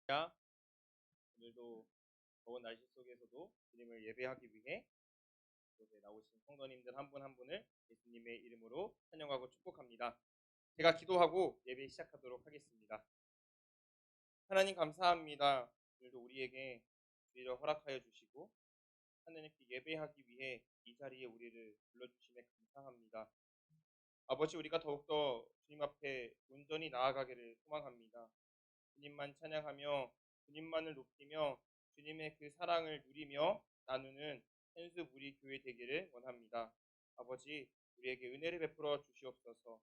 야, 오늘도 더운 날씨 속에서도 주님을 예배하기 위해 이곳에 나오신 성도님들 한 분 한 분을 예수님의 이름으로 환영하고 축복합니다. 제가 기도하고 예배 시작하도록 하겠습니다. 하나님 감사합니다. 오늘도 우리에게 주의를 허락하여 주시고 하나님께 예배하기 위해 이 자리에 우리를 불러주심에 감사합니다. 아버지, 우리가 더욱더 주님 앞에 온전히 나아가기를 소망합니다. 주님만 찬양하며 주님만을 높이며 주님의 그 사랑을 누리며 나누는 현수 우리 교회 되기를 원합니다. 아버지, 우리에게 은혜를 베풀어 주시옵소서.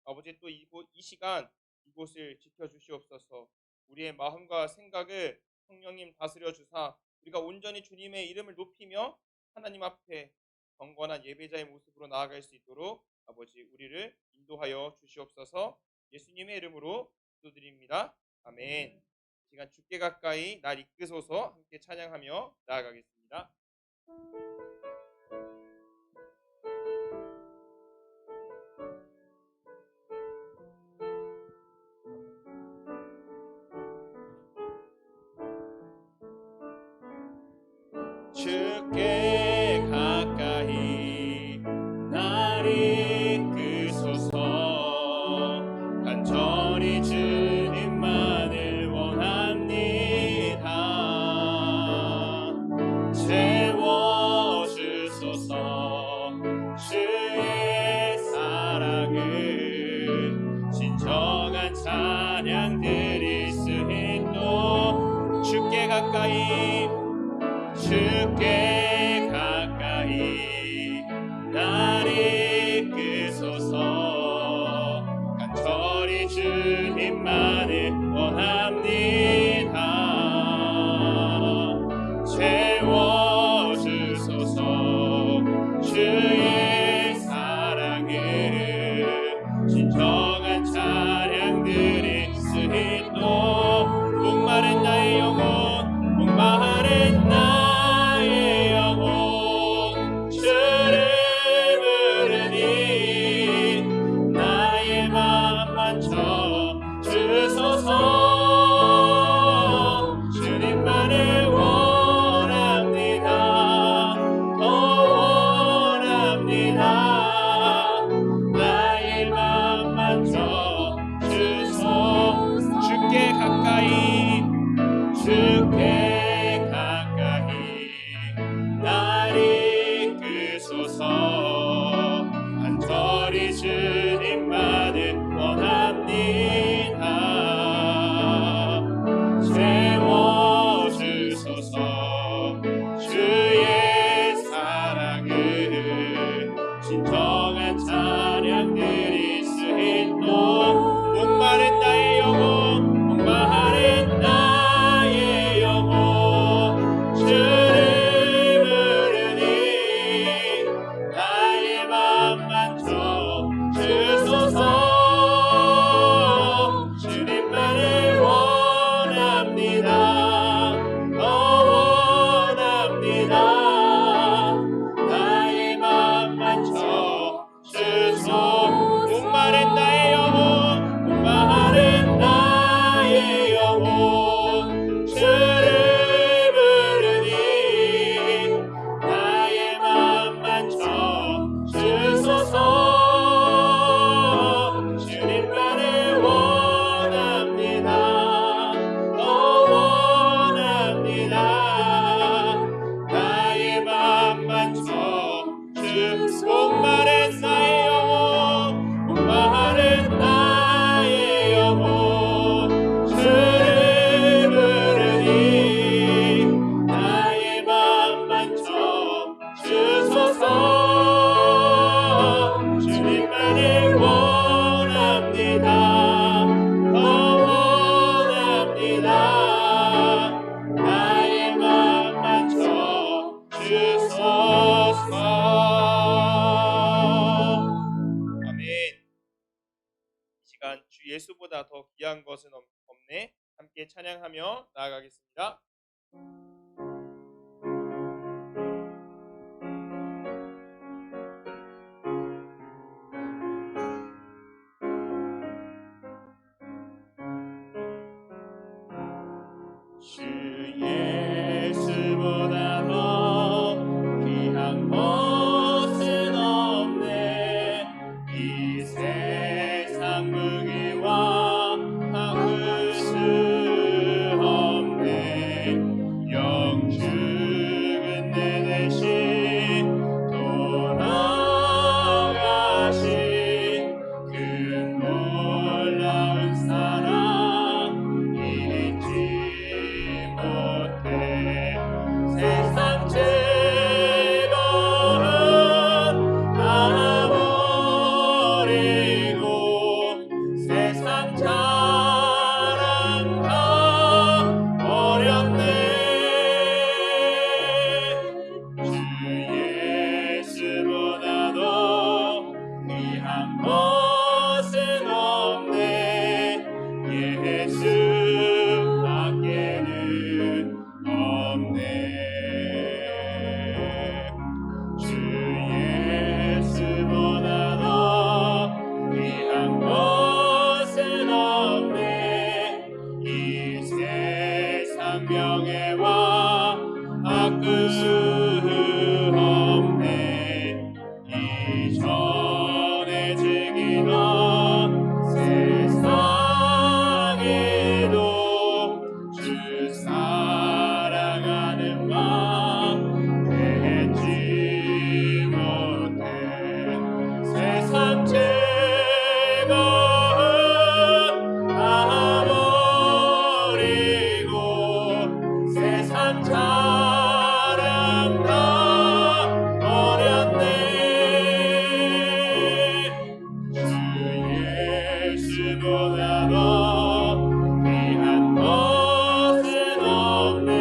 아버지, 또 이 시간 이곳을 지켜주시옵소서. 우리의 마음과 생각을 성령님 다스려 주사 우리가 온전히 주님의 이름을 높이며 하나님 앞에 경건한 예배자의 모습으로 나아갈 수 있도록 아버지 우리를 인도하여 주시옵소서. 예수님의 이름으로 기도드립니다. 아멘. 이 시간 주께 가까이 날 이끄소서 함께 찬양하며 나아가겠습니다. 주께 가까이 날 이끄소서. 간절히 주님만을 원합니다. 채워주소서. 주의 사랑을 진정한 찬양 드릴 수 있도록 주께 가까이 주께 가까이 날 이끄소서. 간절히 주님만을 원합니다. 채워주소서. 주의 사랑을 진정한 찬양 드릴 수 있도록 목마른 나의 영혼 목마른 나의 영혼 주를 부르니 나의 맘 만져 주소서. 주님만을 원합니다. 더 원합니다. 나의 맘 만져 주소서. 주께 가까이 주께 가까이 날 이끄소서. 간절히 주님만을 원합니다. 채워주소서. 주의 사랑을 진정한 찬양 드릴 수 있도록 목마른 나의 영혼 목마른 나의 영혼 주를 부르니 나의 맘 만져 주소서. 주님만을 원합니다. 원합니다. 나의 맘 만져 주소서. 목마른 나의 영혼 목마른 나의 영혼 주를 부르니 나의 맘 만져 주소서. 주님만을 원합니다. 원합니다. 나의 맘 만져 주소서. 목마른 나의 영혼 목마른 나의 영혼 주를 부르니 나의 맘 만져 주소서. 주님만을 원합니다. 원합니다. 나의 맘 만져 주소서. 아멘. 이 시간 주 예수보다 더 귀한 것은 없네. 함께 찬양하며 나아가겠습니다. 주 예수보다 더 귀한 것은 없네. 이 세상 무기와 바꿀 수 없네. 영죽은 내 대신 돌아가신 그 놀라운 사랑 잊지 못해. 세상 즐거움 다 버리고 세상 자랑 다 버렸네. 주 예수보다도 귀한 것은 없네. 예수 밖에는 없네. 주 예수보다도 귀한 것은 없네. 이 세상 명예와 바꿀 수 없네. 이전에 즐기던 세상에도 주 사랑하는 마음 되지 못해. 세상 즐거움 다 버리고 세상 자랑 다 버렸네. 주 예수보다도 귀한 것은 없네.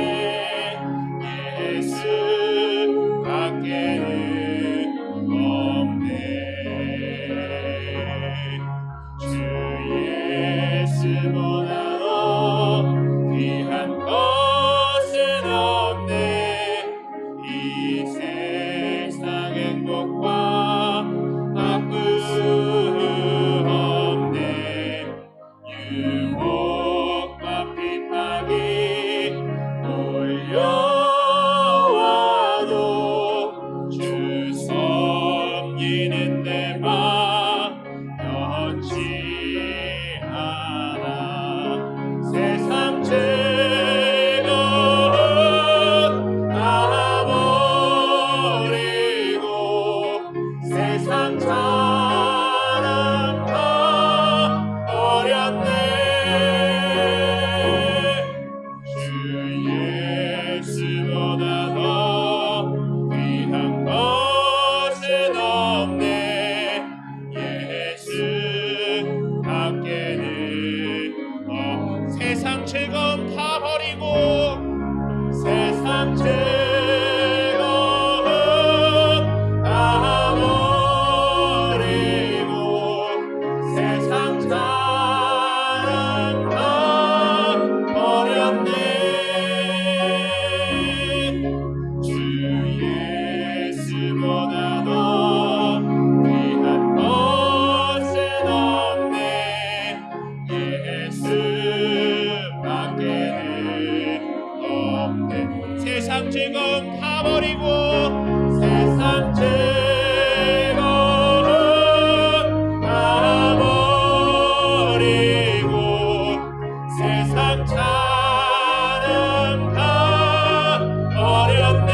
예수 밖에는 없네. 주 예수보다도 귀한 것은 없네. 이 세상 행복과 바꿀 수 없네. 유혹과 핍박이 몰려와도 주 섬기는 내 맘 변치 않아. 세상 즐거움 다 버리고 세상 자랑 다 버렸네. 주 예수보다도 귀한 것은 없네. 예수 밖에는 세상 즐거움 다 버리고 세상 즐거움 다 버리고 세상 자랑 다 버렸네. 주 예수보다도 귀한 것은 없네. 예수 밖에는 없네. 세상 즐거움 다 버리고 세상 즐거움 다 버리고 세상 자랑 다 버렸네.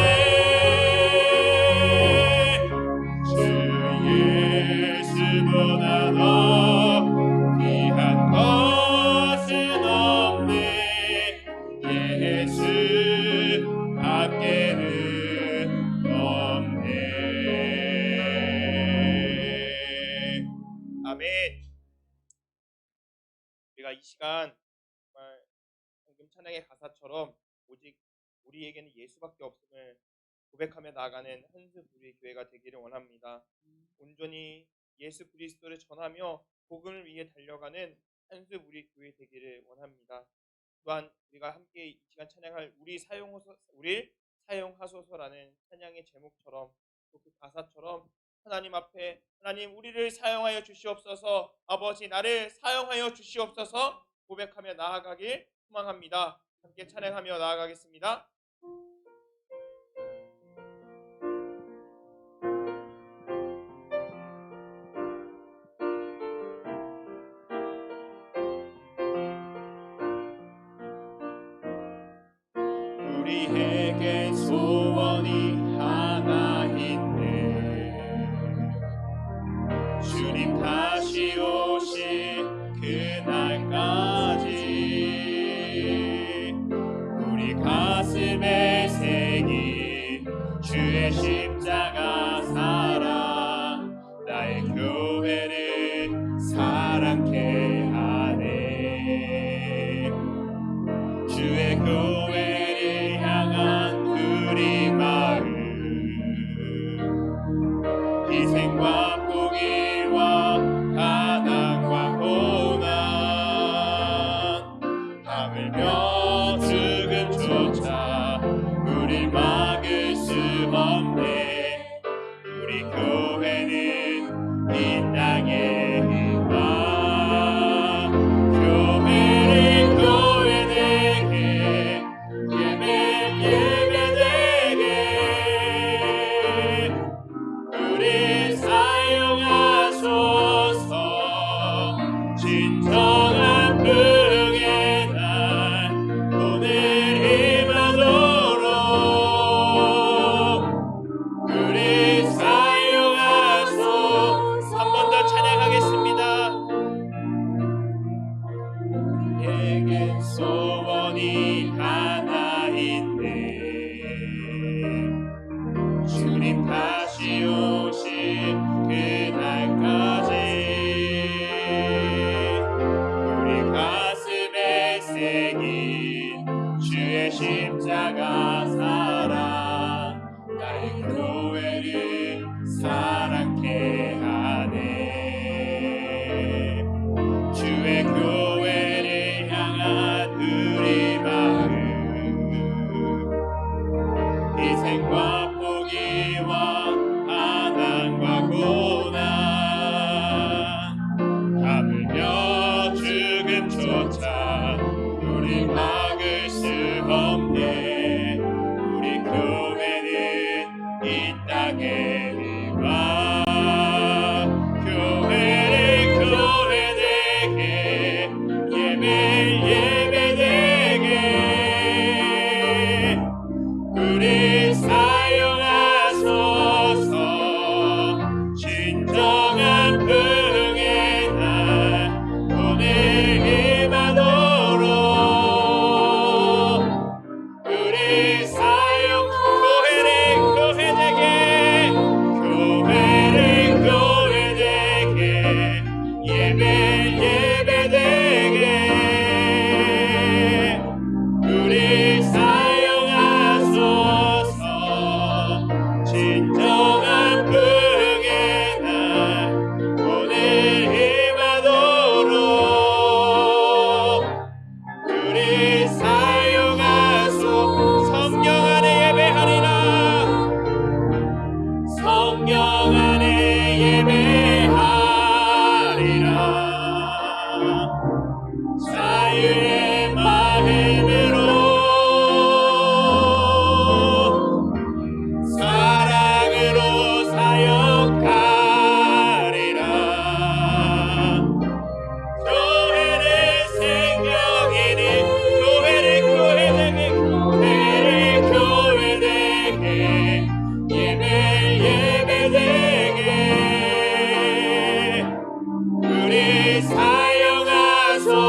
주 예수보다도 귀한 것은 없네. 예수 밖에는 없네. 아멘. 우리가 이 시간 정말 방금 찬양의 가사처럼 오직 우리에게는 예수밖에 없음을 고백하며 나아가는 한스부리 교회가 되기를 원합니다. 온전히 예수 그리스도를 전하며 복음을 위해 달려가는 한스부리 교회 되기를 원합니다. 또한 우리가 함께 이 시간 찬양할 우리 사용하소서라는 찬양의 제목처럼 또 그 가사처럼 하나님 앞에 하나님 우리를 사용하여 주시옵소서, 아버지 나를 사용하여 주시옵소서 고백하며 나아가길 소망합니다. 함께 찬양하며 나아가겠습니다. 우리에게 소원이 하나 있네. 주님 다시 오실 그날까지 우리 가슴에 새긴 주의 십자가 사랑, 나의 교회를 사랑케 하네. 주의 교회를 향한 우리 마음, 희생과 포기와 가난과 고난, 하물며 죽음조차 우릴 막을 수 없네. 우리 교회는 이 땅의 희망, 교회를 교회되게, 예배되게 우리 사용하소서. 진정한 부흥의 날 오늘 임하도록 우리 사용하소서. 한 번 더 찬양하겠습니다. 우리에겐 소원이 하나 있네. 주님 다시 오실 그날까지 우리 가슴에 새긴 주의 십자가 사랑, 나의 교회를 사랑케 하네. 주의 교회를 향한 우리 마음, 희생과 포기와 가난과 고난, 하물며 죽음조차 우리 막을 수 없네. 우리 교회는 이 땅의 희망, 교회를 교회되게, 예배되게 우리 사용하소서. 진정한 부흥의 날 오늘 임하도록 우리 사용, 교회를 교회되게, 교회를 교회되게, 예배되게 우리 사용하소서. 진정한 부흥의 날 오늘 임하도록 우리 사용하소서. 성령 안에 예배하리라. 성령 안에 예배하리라. 자유의 마음으로 사랑으로 사역하리라. 교회를 생명이니 교회를 교회되게, 교회를 교회되게, 예배되게 우리 사용하소서.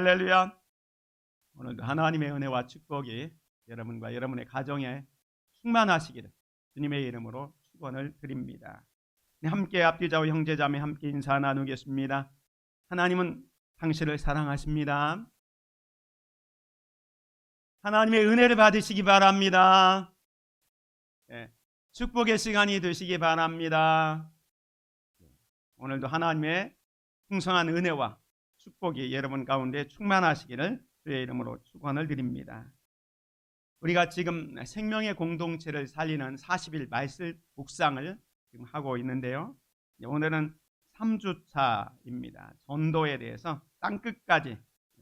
할렐루야. 오늘도 하나님의 은혜와 축복이 여러분과 여러분의 가정에 충만하시기를 주님의 이름으로 축원을 드립니다. 함께 앞뒤좌우 형제자매 함께 인사 나누겠습니다. 하나님은 당신을 사랑하십니다. 하나님의 은혜를 받으시기 바랍니다. 축복의 시간이 되시기 바랍니다. 오늘도 하나님의 풍성한 은혜와 축복이 여러분 가운데 충만하시기를 주의 이름으로 축원을 드립니다. 우리가 지금 생명의 공동체를 살리는 40일 말씀 묵상을 지금 하고 있는데요. 오늘은 3주차입니다. 전도에 대해서 땅끝까지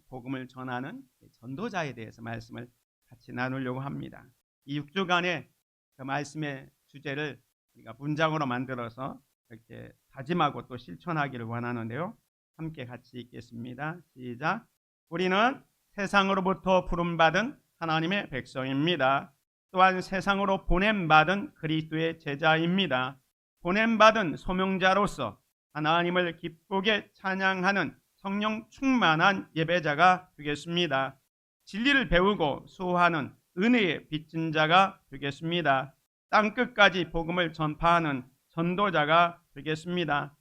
복음을 전하는 전도자에 대해서 말씀을 같이 나누려고 합니다. 이 6주간의 그 말씀의 주제를 우리가 문장으로 만들어서 이렇게 다짐하고 또 실천하기를 원하는데요. 함께 같이 읽겠습니다. 시작. 우리는 세상으로부터 부름받은 하나님의 백성입니다. 또한 세상으로 보냄받은 그리스도의 제자입니다. 보냄받은 소명자로서 하나님을 기쁘게 찬양하는 성령 충만한 예배자가 되겠습니다. 진리를 배우고 수호하는 은혜의 빚진 자가 되겠습니다. 땅끝까지 복음을 전파하는 전도자가 되겠습니다.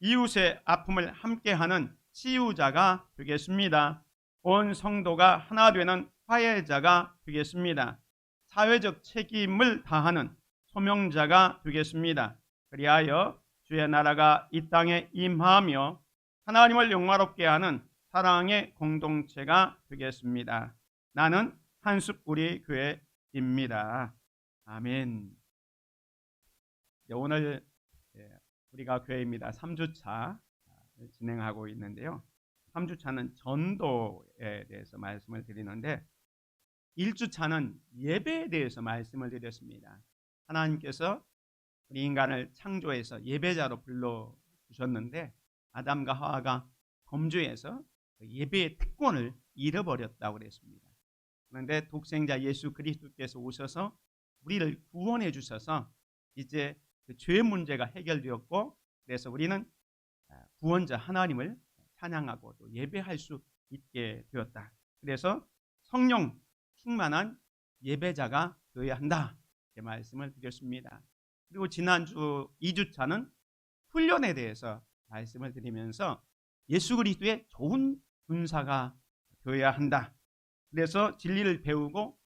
이웃의 아픔을 함께하는 치유자가 되겠습니다. 온 성도가 하나 되는 화해자가 되겠습니다. 사회적 책임을 다하는 소명자가 되겠습니다. 그리하여 주의 나라가 이 땅에 임하며 하나님을 영화롭게 하는 사랑의 공동체가 되겠습니다. 나는 한숲우리 교회입니다. 아멘. 오늘 우리가 교회입니다. 3주차 진행하고 있는데요. 3주차는 전도에 대해서 말씀을 드리는데 1주차는 예배에 대해서 말씀을 드렸습니다. 하나님께서 우리 인간을 창조해서 예배자로 불러주셨는데 아담과 하와가 범죄해서 예배의 특권을 잃어버렸다고 그랬습니다. 그런데 독생자 예수 그리스도께서 오셔서 우리를 구원해 주셔서 이제 그 죄의 문제가 해결되었고 그래서 우리는 구원자 하나님을 찬양하고 또 예배할 수 있게 되었다. 그래서 성령 충만한 예배자가 되어야 한다. 이렇게 말씀을 드렸습니다. 그리고 지난주 2주차는 훈련에 대해서 말씀을 드리면서 예수 그리스도의 좋은 군사가 되어야 한다. 그래서 진리를 배우고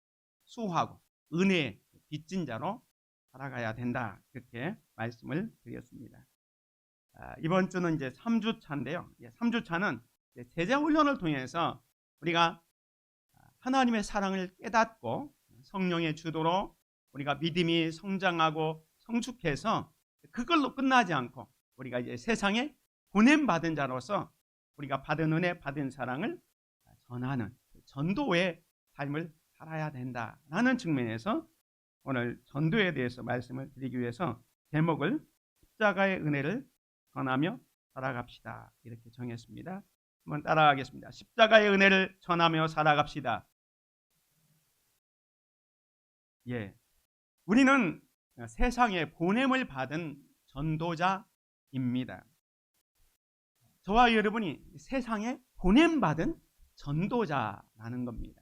수호하고 은혜의 빚진 자로 살아가야 된다. 그렇게 말씀을 드렸습니다. 이번 주는 이제 3주차인데요. 3주차는 제자 훈련을 통해서 우리가 하나님의 사랑을 깨닫고 성령의 주도로 우리가 믿음이 성장하고 성숙해서 그걸로 끝나지 않고 우리가 이제 세상에 보냄받은 자로서 우리가 받은 은혜, 받은 사랑을 전하는 전도의 삶을 살아야 된다라는 측면에서 오늘 전도에 대해서 말씀을 드리기 위해서 제목을 십자가의 은혜를 전하며 살아갑시다 이렇게 정했습니다. 한번 따라하겠습니다. 십자가의 은혜를 전하며 살아갑시다. 우리는 세상에 보냄을 받은 전도자입니다. 저와 여러분이 세상에 보냄받은 전도자라는 겁니다.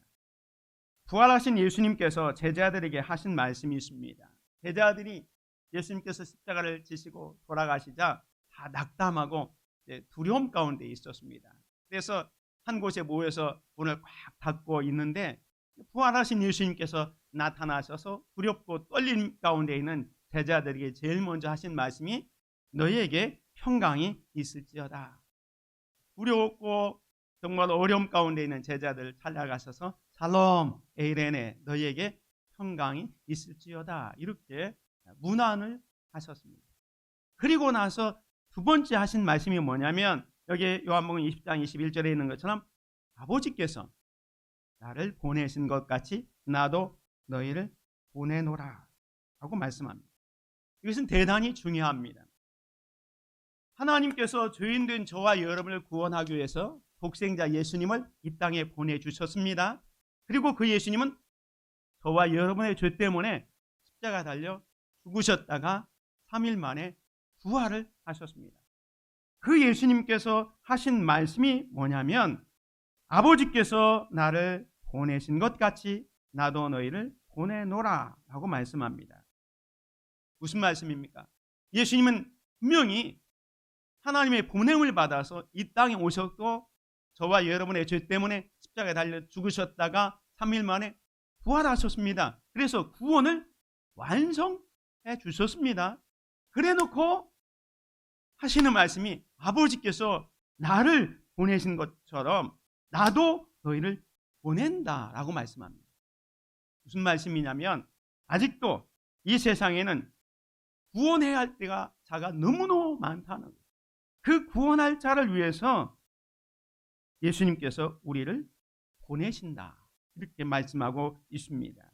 부활하신 예수님께서 제자들에게 하신 말씀이 있습니다. 제자들이 예수님께서 십자가를 지시고 돌아가시자 다 낙담하고 두려움 가운데 있었습니다. 그래서 한 곳에 모여서 문을 꽉 닫고 있는데 부활하신 예수님께서 나타나셔서 두렵고 떨림 가운데 있는 제자들에게 제일 먼저 하신 말씀이 너희에게 평강이 있을지어다. 두렵고 정말 어려움 가운데 있는 제자들을 찾아가셔서 샬롬 에이레네 너희에게 평강이 있을지어다 이렇게 문안을 하셨습니다. 그리고 나서 두 번째 하신 말씀이 뭐냐면 여기 요한복음 20장 21절에 있는 것처럼 아버지께서 나를 보내신 것 같이 나도 너희를 보내노라 하고 말씀합니다. 이것은 대단히 중요합니다. 하나님께서 죄인된 저와 여러분을 구원하기 위해서 독생자 예수님을 이 땅에 보내주셨습니다. 그리고 그 예수님은 저와 여러분의 죄 때문에 십자가 달려 죽으셨다가 3일 만에 부활을 하셨습니다. 그 예수님께서 하신 말씀이 뭐냐면 아버지께서 나를 보내신 것 같이 나도 너희를 보내노라 라고 말씀합니다. 무슨 말씀입니까? 예수님은 분명히 하나님의 보냄을 받아서 이 땅에 오셨고 저와 여러분의 죄 때문에 십자가에 달려 죽으셨다가 3일 만에 부활하셨습니다. 그래서 구원을 완성해 주셨습니다. 그래 놓고 하시는 말씀이 아버지께서 나를 보내신 것처럼 나도 너희를 보낸다라고 말씀합니다. 무슨 말씀이냐면 아직도 이 세상에는 구원해야 할 자가 너무너무 많다는 거예요. 그 구원할 자를 위해서 예수님께서 우리를 보내신다 이렇게 말씀하고 있습니다.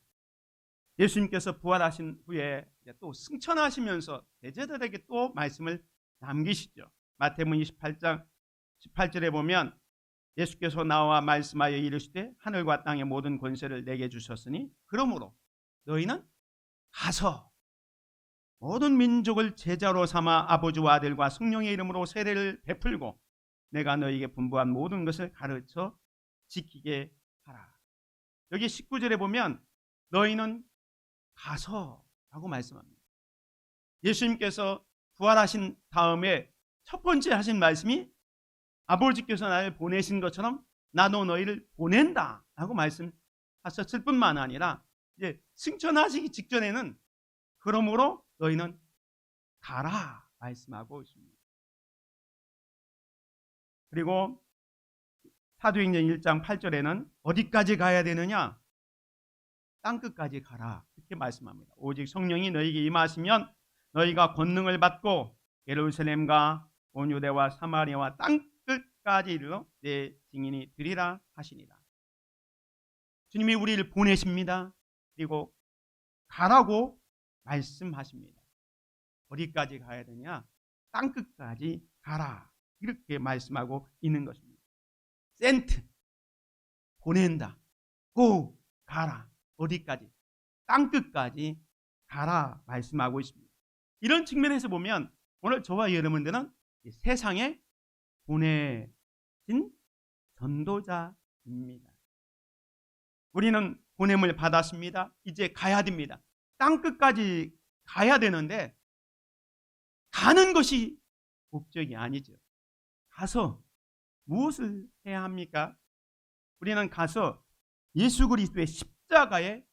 예수님께서 부활하신 후에 또 승천하시면서 제자들에게 또 말씀을 남기시죠. 마태복음 28장 18절에 보면 예수께서 나와 말씀하여 이르시되 하늘과 땅의 모든 권세를 내게 주셨으니 그러므로 너희는 가서 모든 민족을 제자로 삼아 아버지와 아들과 성령의 이름으로 세례를 베풀고 내가 너희에게 분부한 모든 것을 가르쳐 지키게 하라. 여기 19절에 보면 너희는 가서 라고 말씀합니다. 예수님께서 부활하신 다음에 첫 번째 하신 말씀이 아버지께서 나를 보내신 것처럼 나도 너희를 보낸다 라고 말씀하셨을 뿐만 아니라 이제 승천하시기 직전에는 그러므로 너희는 가라 말씀하고 있습니다. 그리고 사도행전 1장 8절에는 어디까지 가야 되느냐? 땅끝까지 가라 이렇게 말씀합니다. 오직 성령이 너희에게 임하시면 너희가 권능을 받고 예루살렘과 온 유대와 사마리아와 땅끝까지 이르러 내 증인이 되리라 하시니라. 주님이 우리를 보내십니다. 그리고 가라고 말씀하십니다. 어디까지 가야 되냐? 땅끝까지 가라 이렇게 말씀하고 있는 것입니다. 센트 보낸다. 고 가라. 어디까지? 땅끝까지 가라 말씀하고 있습니다. 이런 측면에서 보면 오늘 저와 여러분들은 세상에 보내진 전도자입니다. 우리는 보냄을 받았습니다. 이제 가야 됩니다. 땅끝까지 가야 되는데 가는 것이 목적이 아니죠. 가서 무엇을 해야 합니까? 우리는 가서 예수 그리스도의 십자가의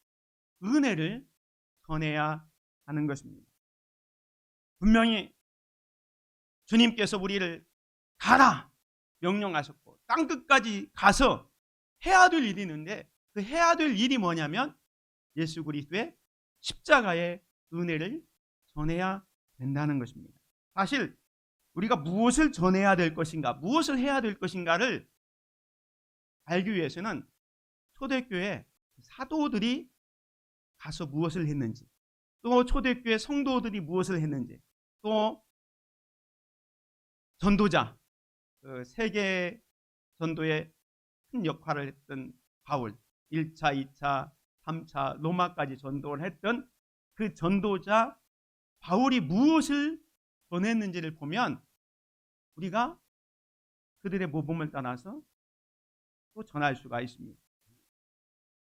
은혜를 전해야 하는 것입니다. 분명히 주님께서 우리를 가라 명령하셨고 땅끝까지 가서 해야 될 일이 있는데 그 해야 될 일이 뭐냐면 예수 그리스도의 십자가의 은혜를 전해야 된다는 것입니다. 사실 우리가 무엇을 전해야 될 것인가, 무엇을 해야 될 것인가를 알기 위해서는 초대교회 사도들이 가서 무엇을 했는지, 또 초대교회 성도들이 무엇을 했는지, 또 전도자, 세계 전도에 큰 역할을 했던 바울, 1차, 2차, 3차 로마까지 전도를 했던 그 전도자 바울이 무엇을 전했는지를 보면 우리가 그들의 모범을 따라서 또 전할 수가 있습니다.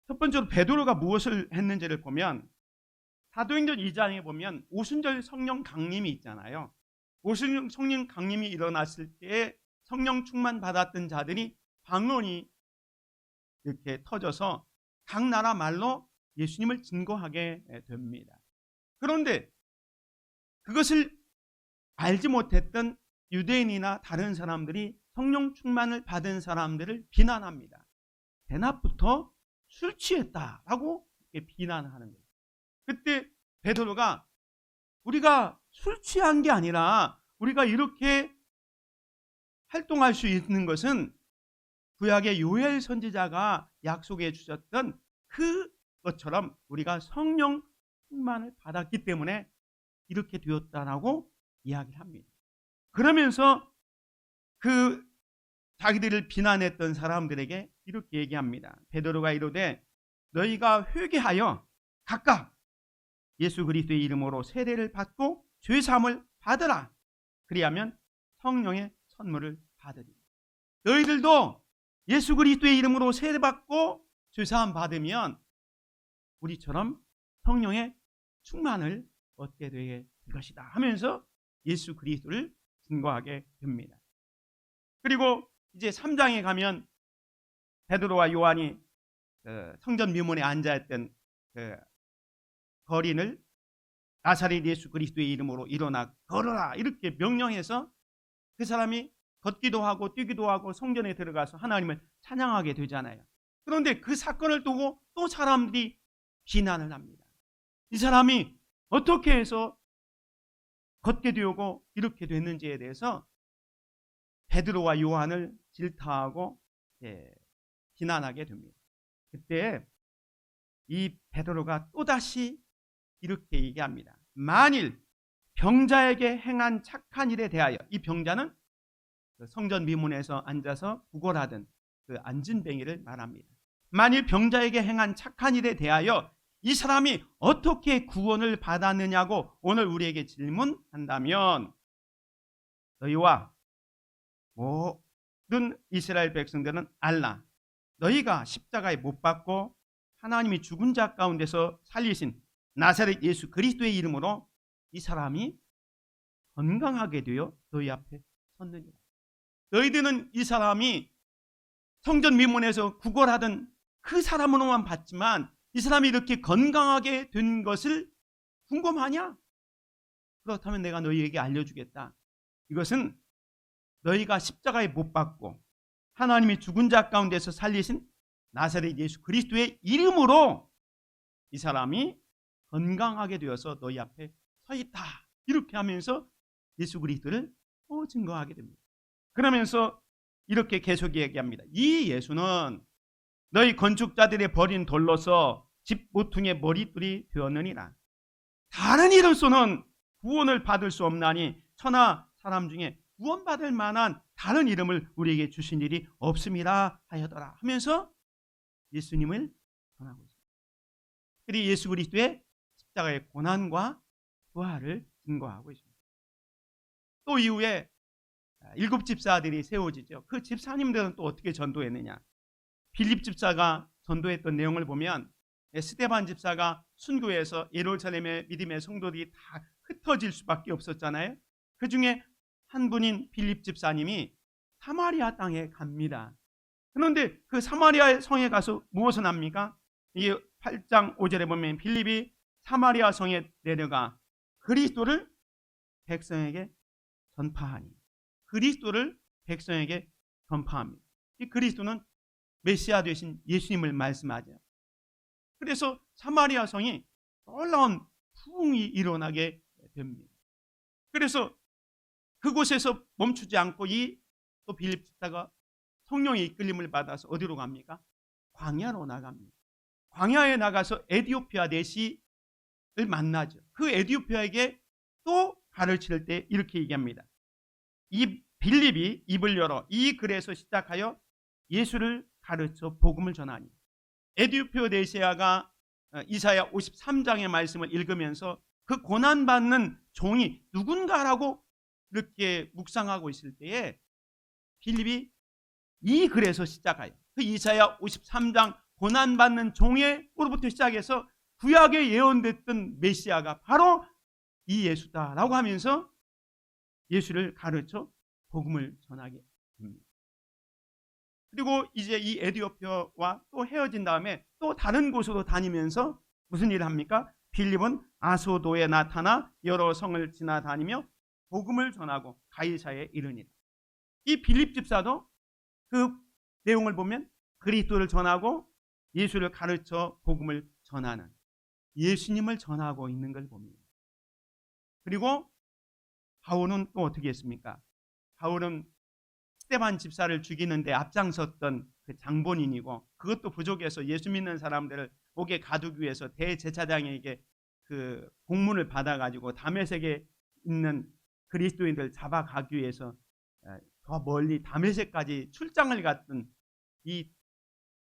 첫 번째로 베드로가 무엇을 했는지를 보면 사도행전 2장에 보면 오순절 성령 강림이 있잖아요. 오순절 성령 강림이 일어났을 때 성령 충만 받았던 자들이 방언이 이렇게 터져서 각 나라 말로 예수님을 증거하게 됩니다. 그런데 그것을 알지 못했던 유대인이나 다른 사람들이 성령 충만을 받은 사람들을 비난합니다. 대낮부터 술 취했다라고 비난하는 거예요. 그때 베드로가 우리가 술 취한 게 아니라 우리가 이렇게 활동할 수 있는 것은 구약의 요엘 선지자가 약속해 주셨던 그것처럼 우리가 성령 충만을 받았기 때문에 이렇게 되었다라고 이야기를 합니다. 그러면서 그 자기들을 비난했던 사람들에게 이렇게 얘기합니다. 베드로가 이르되 너희가 회개하여 각각 예수 그리스도의 이름으로 세례를 받고 죄 사함을 받으라. 그리하면 성령의 선물을 받으리라. 너희들도 예수 그리스도의 이름으로 세례받고 죄사함 받으면 우리처럼 성령의 충만을 얻게 될 것이다 하면서 예수 그리스도를 증거하게 됩니다. 그리고 이제 3장에 가면 베드로와 요한이 성전 미문에 앉아있던 거린을 나사렛 예수 그리스도의 이름으로 일어나 걸어라 이렇게 명령해서 그 사람이 걷기도 하고 뛰기도 하고 성전에 들어가서 하나님을 찬양하게 되잖아요. 그런데 그 사건을 두고 또 사람들이 비난을 합니다. 이 사람이 어떻게 해서 걷게 되고 이렇게 됐는지에 대해서 베드로와 요한을 질타하고 비난하게 됩니다. 그때 이 베드로가 또다시 이렇게 얘기합니다. 만일 병자에게 행한 착한 일에 대하여, 이 병자는 성전 미문에서 앉아서 구걸하던 그 안진뱅이를 말합니다. 만일 병자에게 행한 착한 일에 대하여 이 사람이 어떻게 구원을 받았느냐고 오늘 우리에게 질문한다면 너희와 모든 이스라엘 백성들은 알라. 너희가 십자가에 못 박고 하나님이 죽은 자 가운데서 살리신 나사렛 예수 그리스도의 이름으로 이 사람이 건강하게 되어 너희 앞에 섰느니라. 너희들은 이 사람이 성전 미문에서 구걸하던 그 사람으로만 봤지만 이 사람이 이렇게 건강하게 된 것을 궁금하냐? 그렇다면 내가 너희에게 알려주겠다. 이것은 너희가 십자가에 못 박고 하나님이 죽은 자 가운데서 살리신 나사렛 예수 그리스도의 이름으로 이 사람이 건강하게 되어서 너희 앞에 서 있다. 이렇게 하면서 예수 그리스도를 또 증거하게 됩니다. 그러면서 이렇게 계속 얘기합니다. 이 예수는 너희 건축자들이 버린 돌로서 집 모퉁이의 머릿돌이 되었느니라. 다른 이름으로는 구원을 받을 수 없나니 천하 사람 중에 구원받을 만한 다른 이름을 우리에게 주신 일이 없음이라 하여더라 하면서 예수님을 전하고 있습니다. 그리고 예수 그리스도의 십자가의 고난과 부활을 증거하고 있습니다. 또 이후에 7 집사들이 세워지죠. 그 집사님들은 또 어떻게 전도했느냐? 빌립 집사가 전도했던 내용을 보면 스데반 집사가 순교해서 예루살렘의 믿음의 성도들이 다 흩어질 수밖에 없었잖아요. 그 중에 한 분인 빌립 집사님이 사마리아 땅에 갑니다. 그런데 그 사마리아 성에 가서 무엇을 합니까? 이 8장 5절에 보면 빌립이 사마리아 성에 내려가 그리스도를 백성에게 전파하니, 그리스도를 백성에게 전파합니다. 이 그리스도는 메시아 되신 예수님을 말씀하죠. 그래서 사마리아 성이 놀라운 부흥이 일어나게 됩니다. 그래서 그곳에서 멈추지 않고 또 빌립 집사가 성령의 이끌림을 받아서 어디로 갑니까? 광야로 나갑니다. 광야에 나가서 에디오피아 내시를 만나죠. 그 에디오피아에게 또 가르칠 때 이렇게 얘기합니다. 이 빌립이 입을 열어 이 글에서 시작하여 예수를 가르쳐 복음을 전하니. 에디오피아 내시아가 이사야 53장의 말씀을 읽으면서 그 고난받는 종이 누군가라고 이렇게 묵상하고 있을 때에 빌립이 이 글에서 시작하여 그 이사야 53장 고난받는 종으로부터 시작해서 구약에 예언됐던 메시아가 바로 이 예수다라고 하면서 예수를 가르쳐 복음을 전하게 됩니다. 그리고 이제 이 에디오피아와 또 헤어진 다음에 또 다른 곳으로 다니면서 무슨 일을 합니까? 빌립은 아소도에 나타나 여러 성을 지나다니며 복음을 전하고 가이사에 이르니라. 이 빌립 집사도 그 내용을 보면 그리스도를 전하고 예수를 가르쳐 복음을 전하는, 예수님을 전하고 있는 걸 봅니다. 그리고 바울은 또 어떻게 했습니까? 바울은 스데반 집사를 죽이는데 앞장섰던 그 장본인이고, 그것도 부족해서 예수 믿는 사람들을 옥에 가두기 위해서 대제사장에게 그 공문을 받아가지고 다메섹에 있는 그리스도인들 잡아가기 위해서 더 멀리 다메섹까지 출장을 갔던 이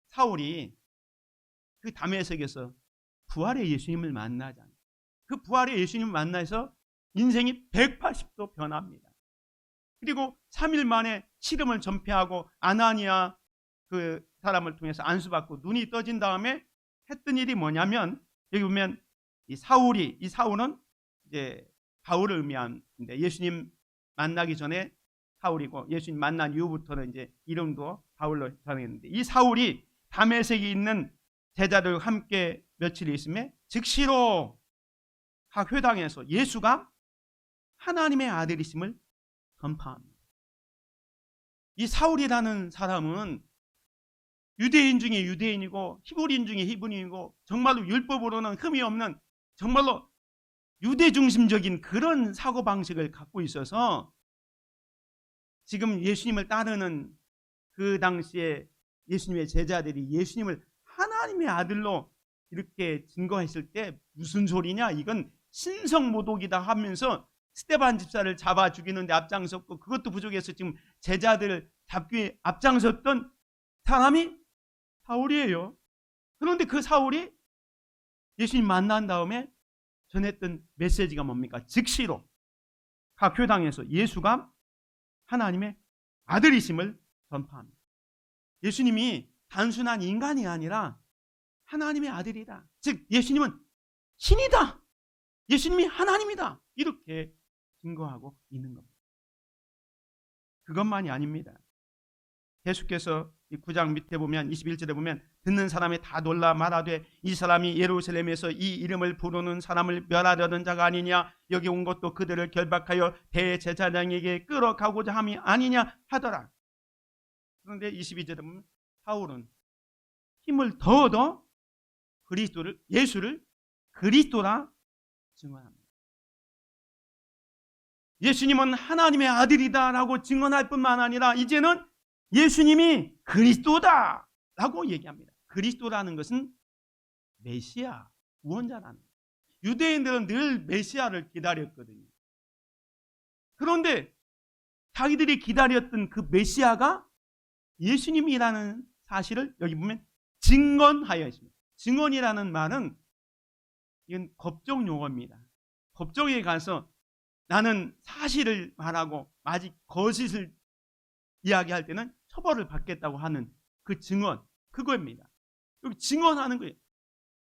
사울이 그 다메섹에서 부활의 예수님을 만나잖아요. 그 부활의 예수님을 만나서 인생이 180도 변합니다. 그리고 3일 만에 시름을 전폐하고 아나니아 그 사람을 통해서 안수받고 눈이 떠진 다음에 했던 일이 뭐냐면, 여기 보면 이 사울은 이제 바울을 의미하는데, 예수님 만나기 전에 사울이고 예수님 만난 이후부터는 이제 이름도 바울로 정했는데, 이 사울이 다메섹에 있는 제자들과 함께 며칠 있음에 즉시로 각 회당에서 예수가 하나님의 아들이심을 전파합니다. 이 사울이라는 사람은 유대인 중에 유대인이고 히브리인 중에 히브리인이고 정말로 율법으로는 흠이 없는 정말로 유대 중심적인 그런 사고방식을 갖고 있어서 지금 예수님을 따르는 그 당시에 예수님의 제자들이 예수님을 하나님의 아들로 이렇게 증거했을 때 무슨 소리냐, 이건 신성모독이다 하면서 스데반 집사를 잡아 죽이는데 앞장섰고, 그것도 부족해서 지금 제자들을 잡기 앞장섰던 사람이 사울이에요. 그런데 그 사울이 예수님 만난 다음에 전했던 메시지가 뭡니까? 즉시로 각 교당에서 예수가 하나님의 아들이심을 전파합니다. 예수님이 단순한 인간이 아니라 하나님의 아들이다. 즉 예수님은 신이다. 예수님이 하나님이다. 이렇게 증거하고 있는 겁니다. 그것만이 아닙니다. 계속해서 이 9장 밑에 보면 21절에 보면 듣는 사람이 다 놀라 말하되 이 사람이 예루살렘에서 이 이름을 부르는 사람을 멸하려던 자가 아니냐, 여기 온 것도 그들을 결박하여 대제사장에게 끌어가고자 함이 아니냐 하더라. 그런데 22절에 보면 사울은 힘을 더 얻어 예수를 그리스도라 증언합니다. 예수님은 하나님의 아들이다라고 증언할 뿐만 아니라 이제는 예수님이 그리스도다라고 얘기합니다. 그리스도라는 것은 메시아, 구원자라는 거예요. 유대인들은 늘 메시아를 기다렸거든요. 그런데 자기들이 기다렸던 그 메시아가 예수님이라는 사실을 여기 보면 증언하여 있습니다. 증언이라는 말은 이건 법정 용어입니다. 법정에 가서 나는 사실을 말하고 아직 거짓을 이야기할 때는 처벌을 받겠다고 하는 그 증언, 그거입니다. 여기 증언하는 거예요.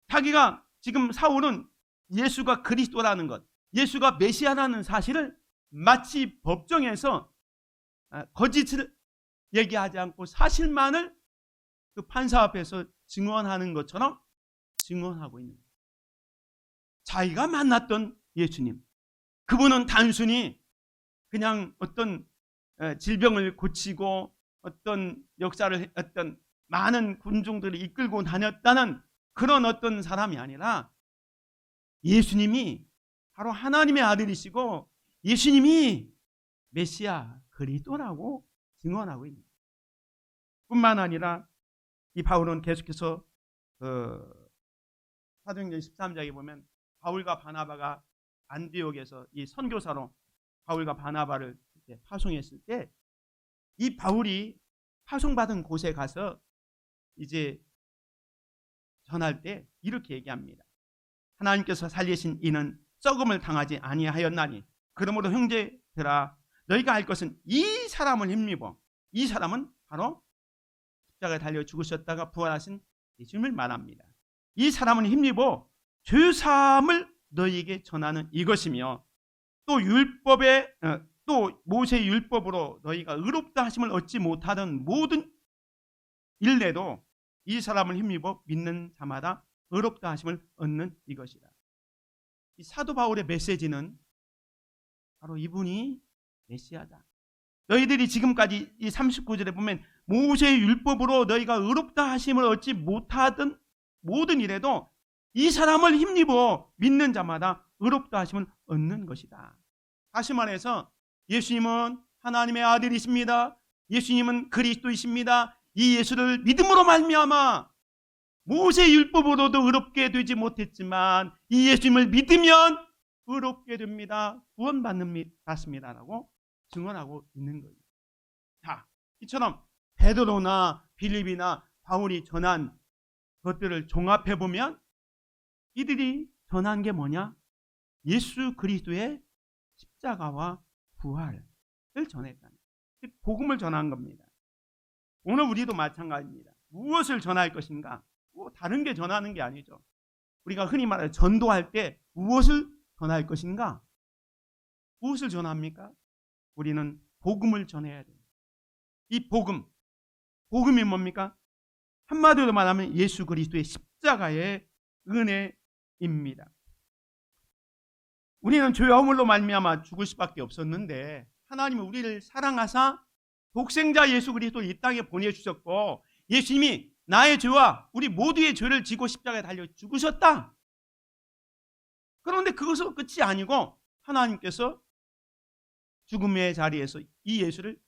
자기가 지금 사울은 예수가 그리스도라는 것, 예수가 메시아라는 사실을 마치 법정에서 거짓을 얘기하지 않고 사실만을 그 판사 앞에서 증언하는 것처럼 증언하고 있는 거예요. 자기가 만났던 예수님, 그분은 단순히 그냥 어떤 질병을 고치고 어떤 역사를 했던 많은 군중들을 이끌고 다녔다는 그런 어떤 사람이 아니라 예수님이 바로 하나님의 아들이시고 예수님이 메시아 그리스도라고 증언하고 있는 거예요. 뿐만 아니라 이 바울은 계속해서 사도행전 13장에 보면 바울과 바나바가 안디옥에서 이 선교사로 바울과 바나바를 파송했을 때 이 바울이 파송받은 곳에 가서 이제 전할 때 이렇게 얘기합니다. 하나님께서 살리신 이는 썩음을 당하지 아니하였나니 그러므로 형제들아 너희가 알 것은 이 사람을 힘입어, 이 사람은 바로 십자가에 달려 죽으셨다가 부활하신 예수님을 말합니다. 이 사람은 힘입어 죄사함을 너희에게 전하는 이것이며 또 모세의 율법으로 너희가 의롭다 하심을 얻지 못하던 모든 일례도 이 사람을 힘입어 믿는 자마다 의롭다 하심을 얻는 이것이다. 이 사도 바울의 메시지는 바로 이분이 메시아다. 너희들이 지금까지 이 39절에 보면 모세의 율법으로 너희가 의롭다 하심을 얻지 못하던 모든 일에도 이 사람을 힘입어 믿는 자마다 의롭다 하심을 얻는 것이다. 다시 말해서 예수님은 하나님의 아들이십니다. 예수님은 그리스도이십니다. 이 예수를 믿음으로 말미암아 모세의 율법으로도 의롭게 되지 못했지만 이 예수님을 믿으면 의롭게 됩니다. 구원받습니다라고 증언하고 있는 거예요. 자, 이처럼 베드로나 빌립이나 바울이 전한 것들을 종합해 보면 이들이 전한 게 뭐냐? 예수 그리스도의 십자가와 부활을 전했다는, 즉 복음을 전한 겁니다. 오늘 우리도 마찬가지입니다. 무엇을 전할 것인가? 뭐 다른 게 전하는 게 아니죠. 우리가 흔히 말해 전도할 때 무엇을 전할 것인가? 무엇을 전합니까? 우리는 복음을 전해야 됩니다. 이 복음이 뭡니까? 한마디로 말하면 예수 그리스도의 십자가의 은혜입니다. 우리는 죄와 허물로 말미암아 죽을 수밖에 없었는데 하나님은 우리를 사랑하사 독생자 예수 그리스도를 이 땅에 보내주셨고, 예수님이 나의 죄와 우리 모두의 죄를 지고 십자가에 달려 죽으셨다. 그런데 그것으로 끝이 아니고 하나님께서 죽음의 자리에서 이 예수를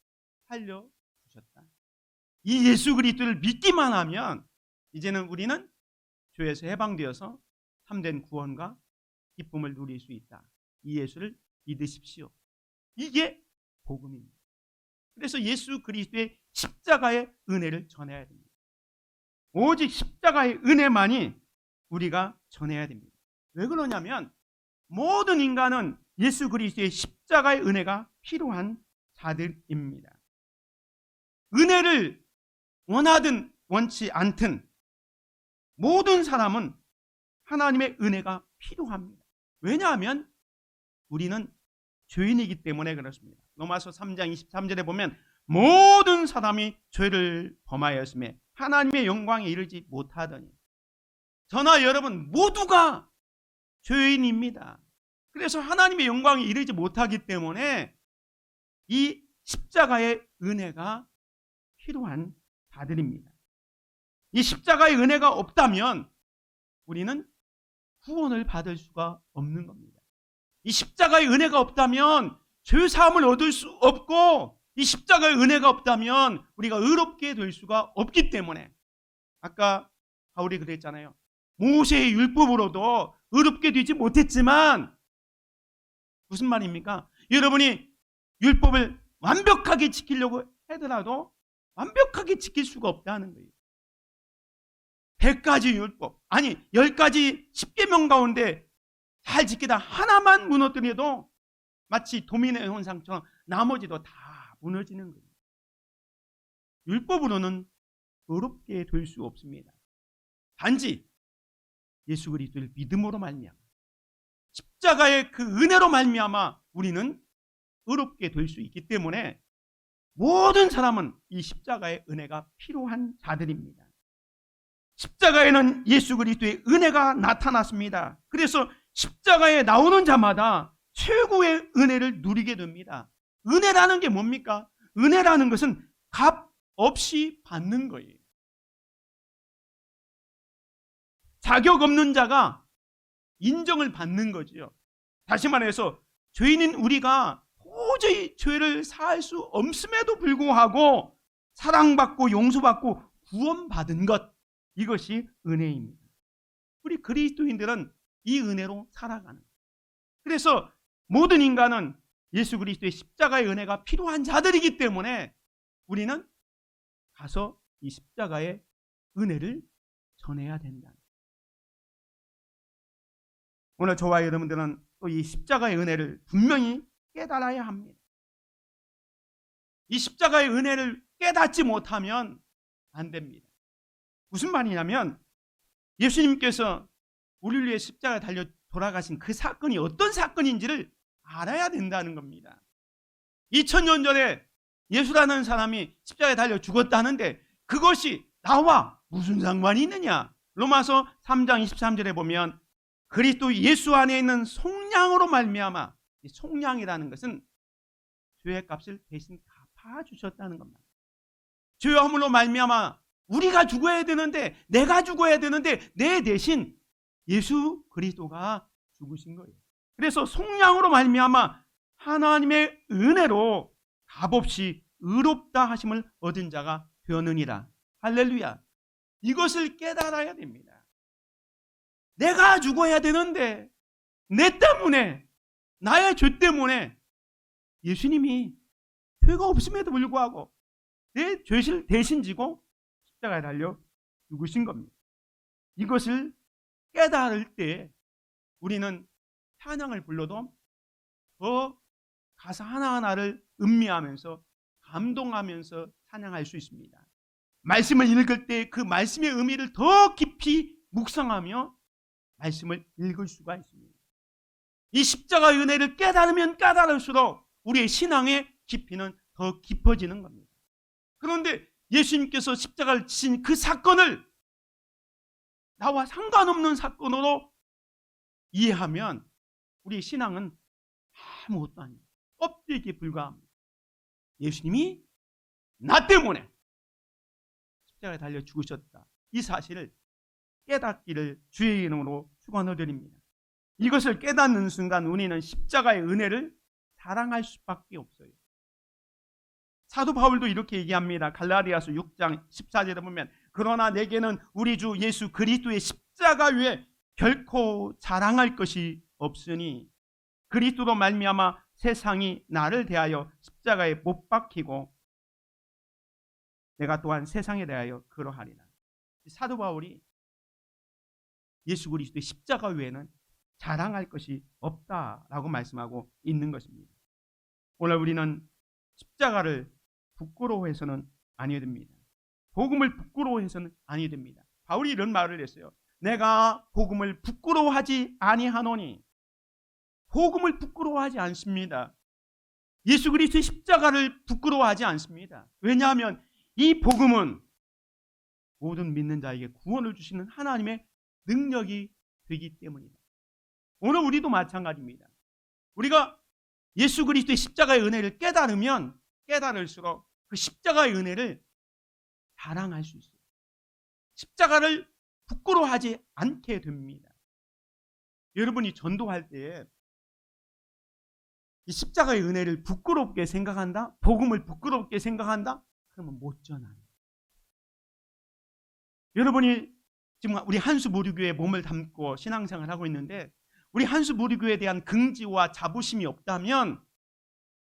살려주셨다. 이 예수 그리스도를 믿기만 하면 이제는 우리는 죄에서 해방되어서 참된 구원과 기쁨을 누릴 수 있다. 이 예수를 믿으십시오. 이게 복음입니다. 그래서 예수 그리스도의 십자가의 은혜를 전해야 됩니다. 오직 십자가의 은혜만이 우리가 전해야 됩니다. 왜 그러냐면 모든 인간은 예수 그리스도의 십자가의 은혜가 필요한 자들입니다. 은혜를 원하든 원치 않든 모든 사람은 하나님의 은혜가 필요합니다. 왜냐하면 우리는 죄인이기 때문에 그렇습니다. 로마서 3장 23절에 보면 모든 사람이 죄를 범하였으며 하나님의 영광에 이르지 못하더니, 저나 여러분 모두가 죄인입니다. 그래서 하나님의 영광에 이르지 못하기 때문에 이 십자가의 은혜가 필요한 자들입니다. 이 십자가의 은혜가 없다면 우리는 구원을 받을 수가 없는 겁니다. 이 십자가의 은혜가 없다면 죄 사함을 얻을 수 없고, 이 십자가의 은혜가 없다면 우리가 의롭게 될 수가 없기 때문에, 아까 바울이 그랬잖아요. 모세의 율법으로도 의롭게 되지 못했지만, 무슨 말입니까? 여러분이 율법을 완벽하게 지키려고 하더라도 완벽하게 지킬 수가 없다는 거예요. 100가지 율법, 아니 10가지 10계명 가운데 잘 지키다 하나만 무너뜨려도 마치 도미노 현상처럼 나머지도 다 무너지는 거예요. 율법으로는 의롭게 될 수 없습니다. 단지 예수 그리스도를 믿음으로 말미암아, 십자가의 그 은혜로 말미암아 우리는 의롭게 될 수 있기 때문에 모든 사람은 이 십자가의 은혜가 필요한 자들입니다. 십자가에는 예수 그리스도의 은혜가 나타났습니다. 그래서 십자가에 나오는 자마다 최고의 은혜를 누리게 됩니다. 은혜라는 게 뭡니까? 은혜라는 것은 값 없이 받는 거예요. 자격 없는 자가 인정을 받는 거지요. 다시 말해서 죄인인 우리가 도저히 죄를 사할 수 없음에도 불구하고 사랑받고 용서받고 구원받은 것, 이것이 은혜입니다. 우리 그리스도인들은 이 은혜로 살아가는 거예요. 그래서 모든 인간은 예수 그리스도의 십자가의 은혜가 필요한 자들이기 때문에 우리는 가서 이 십자가의 은혜를 전해야 된다. 오늘 저와 여러분들은 또 이 십자가의 은혜를 분명히 깨달아야 합니다. 이 십자가의 은혜를 깨닫지 못하면 안 됩니다. 무슨 말이냐면 예수님께서 우리를 위해 십자가에 달려 돌아가신 그 사건이 어떤 사건인지를 알아야 된다는 겁니다. 2000년 전에 예수라는 사람이 십자가에 달려 죽었다는데 그것이 나와 무슨 상관이 있느냐? 로마서 3장 23절에 보면 그리스도 예수 안에 있는 속량으로 말미암아, 이 속량이라는 것은 죄의 값을 대신 갚아주셨다는 겁니다. 죄와 허물로 말미암아 우리가 죽어야 되는데, 내가 죽어야 되는데 내 대신 예수 그리스도가 죽으신 거예요. 그래서 속량으로 말미암아 하나님의 은혜로 값없이 의롭다 하심을 얻은 자가 되었느니라. 할렐루야. 이것을 깨달아야 됩니다. 내가 죽어야 되는데 내 때문에, 나의 죄 때문에 예수님이 죄가 없음에도 불구하고 내 죄를 대신 지고 십자가에 달려 죽으신 겁니다. 이것을 깨달을 때 우리는 찬양을 불러도 더 가사 하나하나를 음미하면서 감동하면서 찬양할 수 있습니다. 말씀을 읽을 때 그 말씀의 의미를 더 깊이 묵상하며 말씀을 읽을 수가 있습니다. 이 십자가의 은혜를 깨달으면 깨달을수록 우리의 신앙의 깊이는 더 깊어지는 겁니다. 그런데 예수님께서 십자가를 지신 그 사건을 나와 상관없는 사건으로 이해하면 우리의 신앙은 아무것도 아닙니다. 껍데기에 불과합니다. 예수님이 나 때문에 십자가에 달려 죽으셨다. 이 사실을 깨닫기를 주의 이름으로 축원을 드립니다. 이것을 깨닫는 순간 우리는 십자가의 은혜를 사랑할 수밖에 없어요. 사도 바울도 이렇게 얘기합니다. 갈라디아서 6장 14절에 보면 그러나 내게는 우리 주 예수 그리스도의 십자가 위에 결코 자랑할 것이 없으니 그리스도로 말미암아 세상이 나를 대하여 십자가에 못 박히고 내가 또한 세상에 대하여 그러하리라. 사도 바울이 예수 그리스도의 십자가 외에는 자랑할 것이 없다라고 말씀하고 있는 것입니다. 오늘 우리는 십자가를 부끄러워해서는 아니어야 됩니다. 복음을 부끄러워해서는 아니어야 됩니다. 바울이 이런 말을 했어요. 내가 복음을 부끄러워하지 아니하노니. 복음을 부끄러워하지 않습니다. 예수 그리스도의 십자가를 부끄러워하지 않습니다. 왜냐하면 이 복음은 모든 믿는 자에게 구원을 주시는 하나님의 능력이 되기 때문이다. 오늘 우리도 마찬가지입니다. 우리가 예수 그리스도의 십자가의 은혜를 깨달으면 깨달을수록 그 십자가의 은혜를 자랑할 수 있어요. 십자가를 부끄러워하지 않게 됩니다. 여러분이 전도할 때 이 십자가의 은혜를 부끄럽게 생각한다? 복음을 부끄럽게 생각한다? 그러면 못 전하요. 여러분이 지금 우리 한수무리교회에 몸을 담고 신앙생활을 하고 있는데 우리 한수무리교회에 대한 긍지와 자부심이 없다면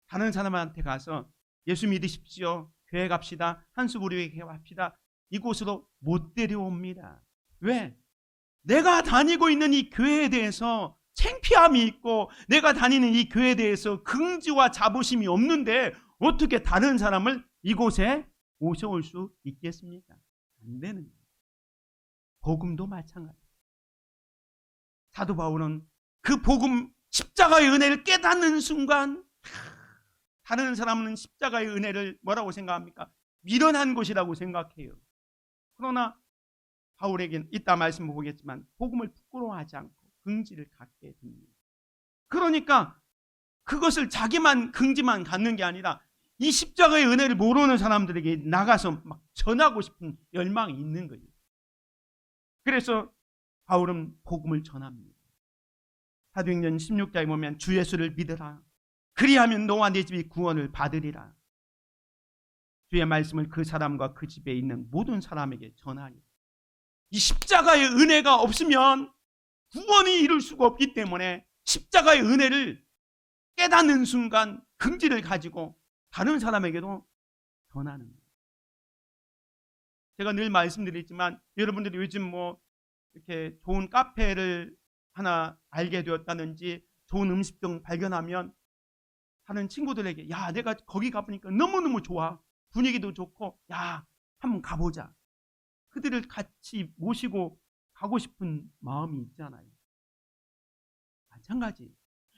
다른 사람한테 가서 예수 믿으십시오. 교회 갑시다. 한수무리교회 갑시다. 이곳으로 못 데려옵니다. 왜? 내가 다니고 있는 이 교회에 대해서 창피함이 있고 내가 다니는 이 교회에 대해서 긍지와 자부심이 없는데 어떻게 다른 사람을 이곳에 모셔올 수 있겠습니까? 안 되는 거예요. 복음도 마찬가지예요. 사도 바울은 그 복음 십자가의 은혜를 깨닫는 순간 다른 사람은 십자가의 은혜를 뭐라고 생각합니까? 미련한 것이라고 생각해요. 그러나 바울에게는 이따 말씀 보겠지만 복음을 부끄러워하지 않고 긍지를 갖게 됩니다. 그러니까 그것을 자기만 긍지만 갖는 게 아니라 이 십자가의 은혜를 모르는 사람들에게 나가서 막 전하고 싶은 열망이 있는 거예요. 그래서 바울은 복음을 전합니다. 사도행전 16장에 보면 주 예수를 믿으라. 그리하면 너와 네 집이 구원을 받으리라. 주의 말씀을 그 사람과 그 집에 있는 모든 사람에게 전하리라. 이 십자가의 은혜가 없으면 구원이 이룰 수가 없기 때문에 십자가의 은혜를 깨닫는 순간 긍지를 가지고 다른 사람에게도 전하는 거예요. 제가 늘 말씀드리지만 여러분들이 요즘 뭐 이렇게 좋은 카페를 하나 알게 되었다든지 좋은 음식점 발견하면 다른 친구들에게 야 내가 거기 가보니까 너무너무 좋아. 분위기도 좋고 야 한번 가보자. 그들을 같이 모시고 가고 싶은 마음이 있잖아요. 마찬가지.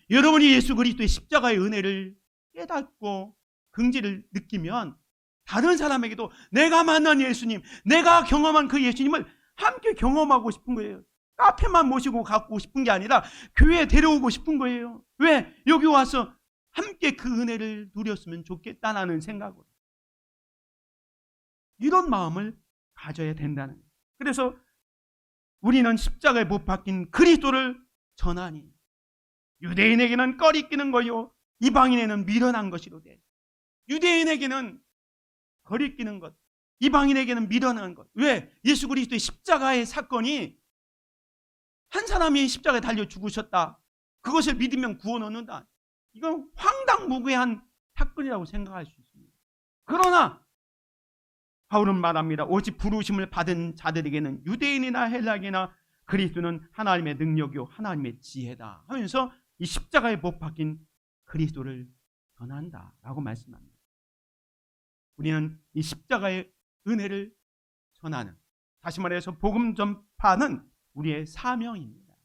여러분이 예수 그리스도의 십자가의 은혜를 깨닫고 긍지를 느끼면 다른 사람에게도 내가 만난 예수님, 내가 경험한 그 예수님을 함께 경험하고 싶은 거예요. 카페만 모시고 가고 싶은 게 아니라 교회에 데려오고 싶은 거예요. 왜? 여기 와서 함께 그 은혜를 누렸으면 좋겠다는 생각으로. 이런 마음을 가져야 된다는 거예요. 그래서 우리는 십자가에 못 박힌 그리스도를 전하니 유대인에게는 꺼리끼는 거요 이방인에게는 미련한 것이로되. 유대인에게는 거리끼는 것, 이방인에게는 미련한 것. 왜? 예수 그리스도의 십자가의 사건이 한 사람이 십자가에 달려 죽으셨다. 그것을 믿으면 구원 얻는다. 이건 황당무계한 사건이라고 생각할 수 있습니다. 그러나 바울은 말합니다. 오직 부르심을 받은 자들에게는 유대인이나 헬라인이나 그리스도는 하나님의 능력이요 하나님의 지혜다 하면서 이 십자가에 못 박힌 그리스도를 전한다라고 말씀합니다. 우리는 이 십자가의 은혜를 전하는, 다시 말해서 복음 전파는 우리의 사명입니다.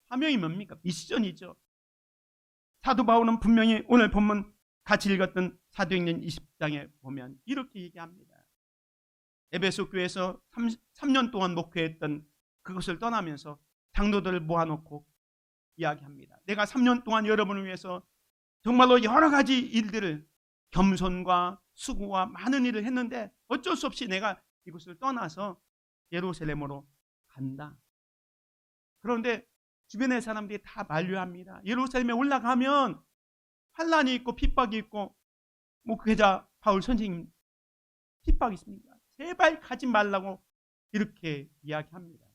사명이 뭡니까? 미션이죠. 사도 바울은 분명히 오늘 본문 같이 읽었던 사도행전 20장에 보면 이렇게 얘기합니다. 에베소 교회에서 3년 동안 목회했던 그것을 떠나면서 장로들을 모아놓고 이야기합니다. 내가 3년 동안 여러분을 위해서 정말로 여러 가지 일들을, 겸손과 수고와 많은 일을 했는데 어쩔 수 없이 내가 이곳을 떠나서 예루살렘으로 간다. 그런데 주변의 사람들이 다 만류합니다. 예루살렘에 올라가면 환난이 있고 핍박이 있고, 목회자 바울 선생님 핍박이 있습니다. 제발 가지 말라고 이렇게 이야기합니다.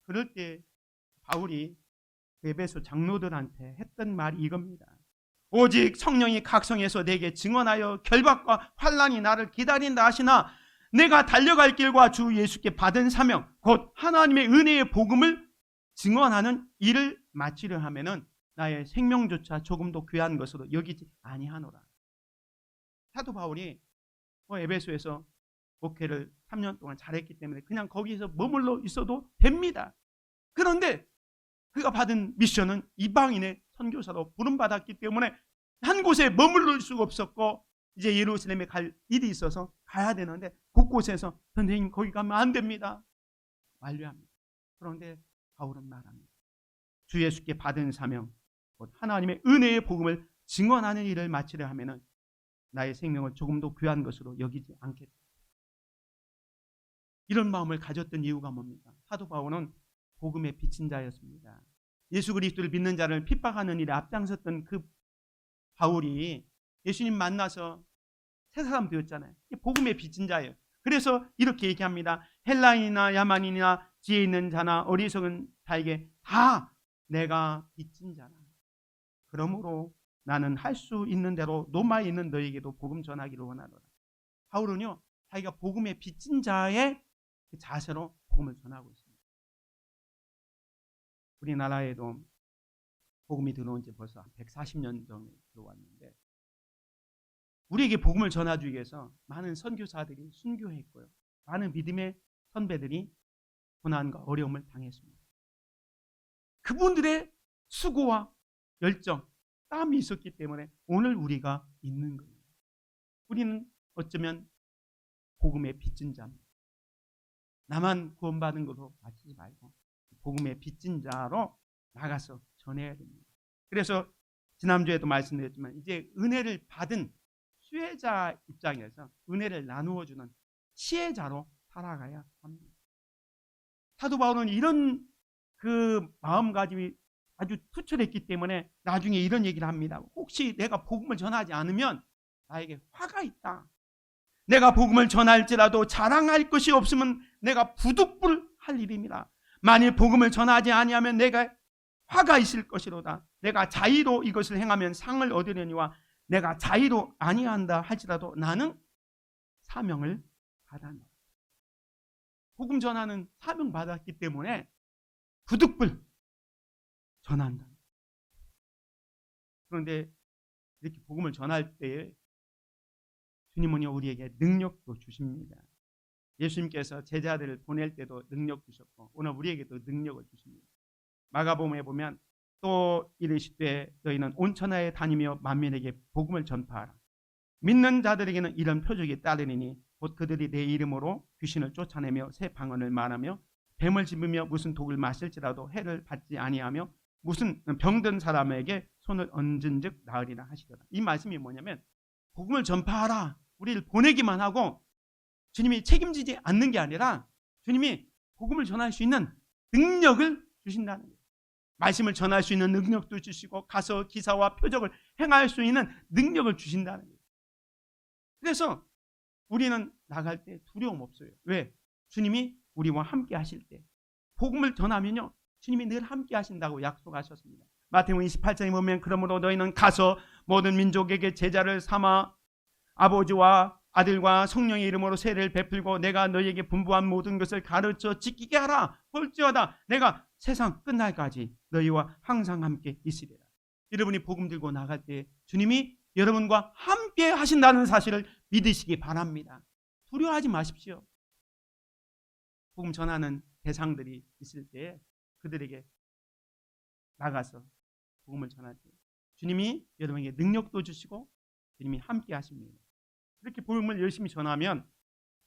그럴 때 바울이 에베소 장로들한테 했던 말이 이겁니다. 오직 성령이 각성해서 내게 증언하여 결박과 환난이 나를 기다린다 하시나 내가 달려갈 길과 주 예수께 받은 사명 곧 하나님의 은혜의 복음을 증언하는 일을 마치려 하면은 나의 생명조차 조금도 귀한 것으로 여기지 아니하노라. 사도 바울이 에베소에서 목회를 3년 동안 잘했기 때문에 그냥 거기서 머물러 있어도 됩니다. 그런데 그가 받은 미션은 이방인의 선교사로 부름받았기 때문에 한 곳에 머물러 수가 없었고 이제 예루살렘에 갈 일이 있어서 가야 되는데 곳곳에서 선생님 거기 가면 안 됩니다. 완료합니다. 그런데 바울은 말합니다. 주 예수께 받은 사명 곧 하나님의 은혜의 복음을 증언하는 일을 마치려 하면은 나의 생명을 조금도 귀한 것으로 여기지 않겠다. 이런 마음을 가졌던 이유가 뭡니까? 사도 바울은 복음의 빚진 자였습니다. 예수 그리스도를 믿는 자를 핍박하는 일에 앞장섰던 그 바울이 예수님 만나서 새 사람 되었잖아요. 복음의 빚진 자예요. 그래서 이렇게 얘기합니다. 헬라인이나 야만인이나 지혜 있는 자나 어리석은 자에게 다 내가 빚진 자라. 그러므로 나는 할 수 있는 대로 로마에 있는 너에게도 복음 전하기를 원하노라. 바울은요, 자기가 복음의 빚진 자의 그 자세로 복음을 전하고 있습니다. 우리나라에도 복음이 들어온 지 벌써 140년 정도 들어왔는데 우리에게 복음을 전하기 위해서 많은 선교사들이 순교했고요. 많은 믿음의 선배들이 고난과 어려움을 당했습니다. 그분들의 수고와 열정, 땀이 있었기 때문에 오늘 우리가 있는 거예요. 우리는 어쩌면 복음의 빚진 자입니다. 나만 구원받은 것으로 바치지 말고 복음의 빚진 자로 나가서 전해야 됩니다. 그래서 지난주에도 말씀드렸지만 이제 은혜를 받은 수혜자 입장에서 은혜를 나누어주는 시혜자로 살아가야 합니다. 사도 바울은 이런 그 마음가짐이 아주 투철했기 때문에 나중에 이런 얘기를 합니다. 혹시 내가 복음을 전하지 않으면 나에게 화가 있다. 내가 복음을 전할지라도 자랑할 것이 없으면 내가 부득불할 일입니다. 만일 복음을 전하지 아니하면 내가 화가 있을 것이로다. 내가 자의로 이것을 행하면 상을 얻으려니와 내가 자의로 아니한다 할지라도 나는 사명을 받았노라. 복음 전하는 사명 받았기 때문에 부득불 전한다. 그런데 이렇게 복음을 전할 때에 주님은 우리에게 능력도 주십니다. 예수님께서 제자들을 보낼 때도 능력 주셨고 오늘 우리에게도 능력을 주십니다. 마가복음에 보면 또 이르시되 너희는 온 천하에 다니며 만민에게 복음을 전파하라. 믿는 자들에게는 이런 표적이 따르리니 곧 그들이 내 이름으로 귀신을 쫓아내며 새 방언을 말하며 뱀을 집으며 무슨 독을 마실지라도 해를 받지 아니하며 무슨 병든 사람에게 손을 얹은즉 나으리라 하시더라. 이 말씀이 뭐냐면 복음을 전파하라. 우리를 보내기만 하고 주님이 책임지지 않는 게 아니라 주님이 복음을 전할 수 있는 능력을 주신다는 거예요. 말씀을 전할 수 있는 능력도 주시고 가서 기사와 표적을 행할 수 있는 능력을 주신다는 거예요. 그래서 우리는 나갈 때 두려움 없어요. 왜? 주님이 우리와 함께 하실 때 복음을 전하면요 주님이 늘 함께 하신다고 약속하셨습니다. 마태복음 28장에 보면 그러므로 너희는 가서 모든 민족에게 제자를 삼아 아버지와 아들과 성령의 이름으로 세례를 베풀고 내가 너희에게 분부한 모든 것을 가르쳐 지키게 하라. 볼지어다 내가 세상 끝날까지 너희와 항상 함께 있으리라. 여러분이 복음 들고 나갈 때 주님이 여러분과 함께 하신다는 사실을 믿으시기 바랍니다. 두려워하지 마십시오. 복음 전하는 대상들이 있을 때 그들에게 나가서 복음을 전할 때 주님이 여러분에게 능력도 주시고 주님이 함께 하십니다. 그렇게 복음을 열심히 전하면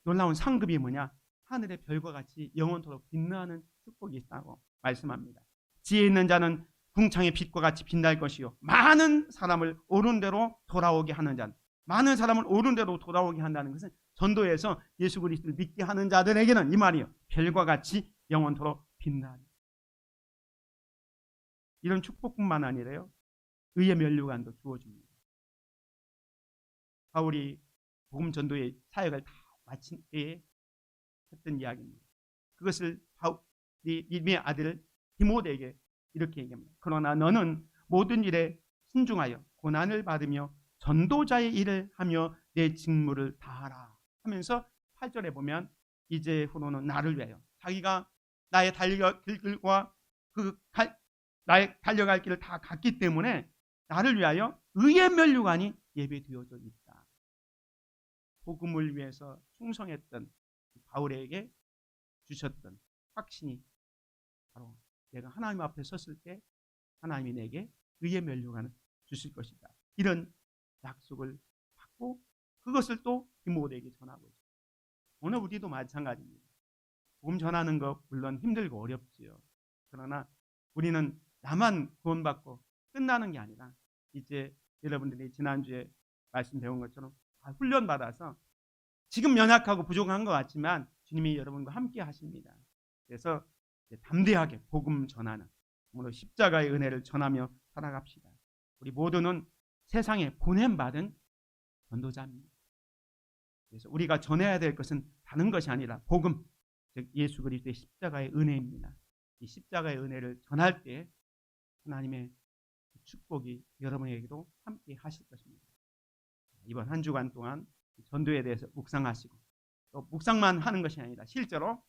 놀라운 상급이 뭐냐? 하늘의 별과 같이 영원토록 빛나는 축복이 있다고 말씀합니다. 지혜 있는 자는 궁창의 빛과 같이 빛날 것이요 많은 사람을 옳은 대로 돌아오게 하는 자는, 많은 사람을 옳은 대로 돌아오게 한다는 것은 전도에서 예수 그리스도를 믿게 하는 자들에게는 이 말이요 별과 같이 영원토록 빛나는, 이런 축복뿐만 아니라요 의의 면류관도 주어줍니다. 바울이 복음 전도의 사역을 다 마친 때에 했던 이야기입니다. 그것을 바울이 믿음의 아들 디모데에게 이렇게 얘기합니다. 그러나 너는 모든 일에 순종하여 고난을 받으며 전도자의 일을 하며 내 직무를 다하라 하면서 8절에 보면 이제 후로는 나를 위하여, 자기가 나의 달려갈 길과 나의 달려갈 길을 다 갔기 때문에 나를 위하여 의의 면류관이 예배되어져 있다. 복음을 위해서 충성했던 바울에게 주셨던 확신이 바로 내가 하나님 앞에 섰을 때 하나님이 내게 의의 면류관을 주실 것이다. 이런 약속을 받고 그것을 또 디모데에게 전하고 있습니다. 오늘 우리도 마찬가지입니다. 복음 전하는 거 물론 힘들고 어렵지요. 그러나 우리는 나만 구원받고 끝나는 게 아니라 이제 여러분들이 지난주에 말씀 배운 것처럼 훈련받아서 지금 연약하고 부족한 것 같지만 주님이 여러분과 함께 하십니다. 그래서 담대하게 복음 전하는, 오늘 십자가의 은혜를 전하며 살아갑시다. 우리 모두는 세상에 보냄받은 전도자입니다. 그래서 우리가 전해야 될 것은 다른 것이 아니라 복음, 즉 예수 그리스도의 십자가의 은혜입니다. 이 십자가의 은혜를 전할 때 하나님의 축복이 여러분에게도 함께 하실 것입니다. 이번 한 주간 동안 전도에 대해서 묵상하시고 또 묵상만 하는 것이 아니라 실제로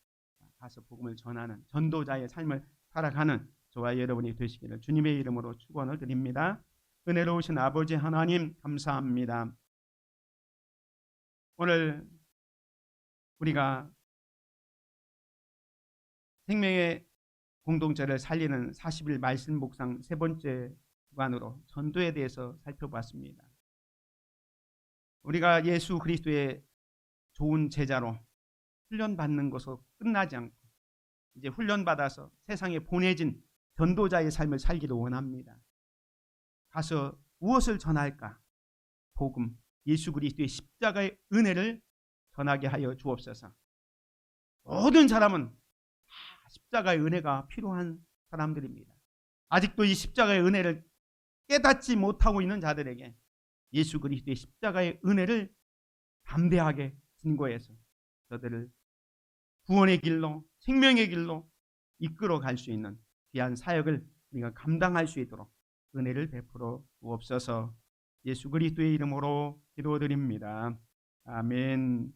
가서 복음을 전하는 전도자의 삶을 살아가는 저와 여러분이 되시기를 주님의 이름으로 축원을 드립니다. 은혜로우신 아버지 하나님 감사합니다. 오늘 우리가 생명의 공동체를 살리는 40일 말씀 묵상 세 번째 주간으로 전도에 대해서 살펴봤습니다. 우리가 예수 그리스도의 좋은 제자로 훈련받는 것으로 끝나지 않고 이제 훈련받아서 세상에 보내진 전도자의 삶을 살기를 원합니다. 가서 무엇을 전할까? 복음, 예수 그리스도의 십자가의 은혜를 전하게 하여 주옵소서. 모든 사람은 다 십자가의 은혜가 필요한 사람들입니다. 아직도 이 십자가의 은혜를 깨닫지 못하고 있는 자들에게 예수 그리스도의 십자가의 은혜를 담대하게 증거해서 저들을 구원의 길로, 생명의 길로 이끌어 갈 수 있는 귀한 사역을 우리가 감당할 수 있도록 은혜를 베풀어 주옵소서. 예수 그리스도의 이름으로 기도드립니다. 아멘.